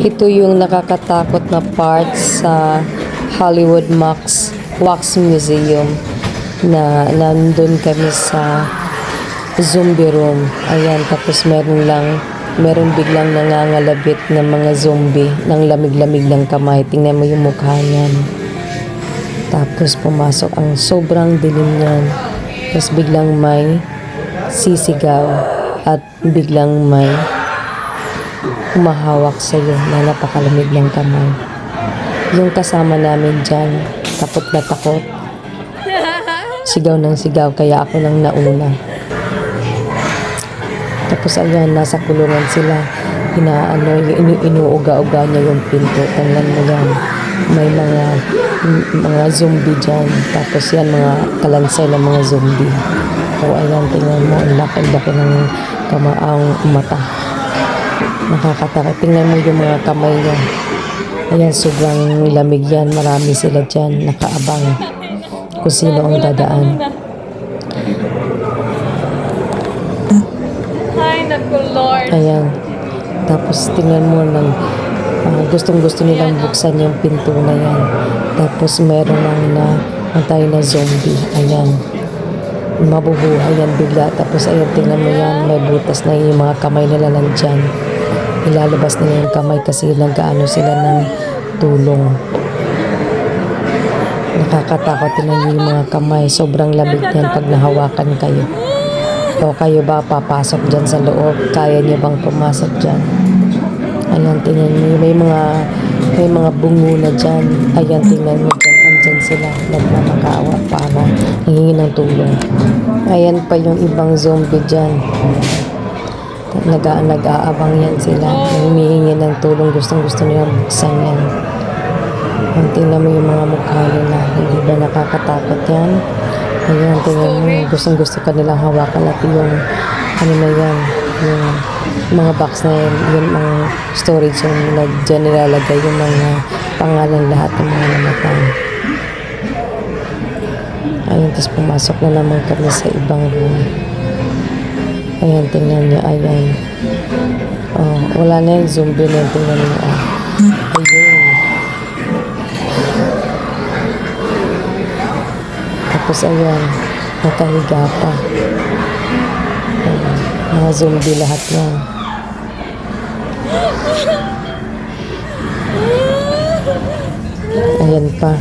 Ito yung nakakatakot na part sa Hollywood Wax Museum na nandun kami sa zombie room. Ayan, tapos meron biglang nangangalabit ng mga zombie ng lamig-lamig ng kamay. Tingnan mo yung mukha niyan. Tapos pumasok, ang sobrang dilim niyan. Tapos biglang may sisigaw at biglang may humahawak sa iyo na napakalamig ng kamay. Yung kasama namin dyan, takot na takot. Sigaw ng sigaw, kaya ako nang nauna. Tapos ayan, nasa kulungan sila. Inuuga-uga niya yung pinto. Tingnan mo yan. May mga zombie dyan. Tapos yan, mga kalansay ng mga zombie. O ayan, tingnan mo, ang laki-laki ng kamaang mata. Nakakatakot. Tingnan mo yung mga kamay niya. Ayan, sobrang lamig yan. Marami sila dyan. Nakaabang kung sino ang dadaan. Ay, naku, Lord. Ayan. Tapos tingnan mo gustong-gusto nilang buksan yung pinto na yan. Tapos meron natay na zombie. Ayan. Mabubuhay yan bigla. Tapos ayan, tingnan mo yan. May butas na yung mga kamay nila nandyan. Ilalabas nila yung kamay kasi nag-ano sila ng tulong. Nakakatakot. Tingnan yung mga kamay. Sobrang lamig yan pag nahawakan kayo. O kayo ba papasok dyan sa loob? Kaya niyo bang pumasok dyan? Ayan, tingnan mo. May mga bungo na dyan. Ayan, tingnan mo dyan. Andyan sila. Nagmamakaawa para nangingi ng tulong. Ayan pa yung ibang zombie dyan. Nag-aabang yan sila. Humihingi ng tulong. Gustong-gusto nilang buksan yan. Tingnan mo yung mga mukha nila. Hindi ba nakakatakot yan? Ayan, tingnan mo. Gustong-gusto ka nilang hawakan at yung ano na yan, yung mga box na yan, yung mga storage yung dyan nilalagay yung mga pangalan lahat ng mga namatay. Ayan, tapos pumasok na naman kami sa ibang room. Ayan, tingnan niyo, ayan. Oh, wala na yung zombie na, tingnan niyo. Ayun. Tapos ayan, nakahiga pa. Ayan, mga zombie lahat yan. Ayan pa.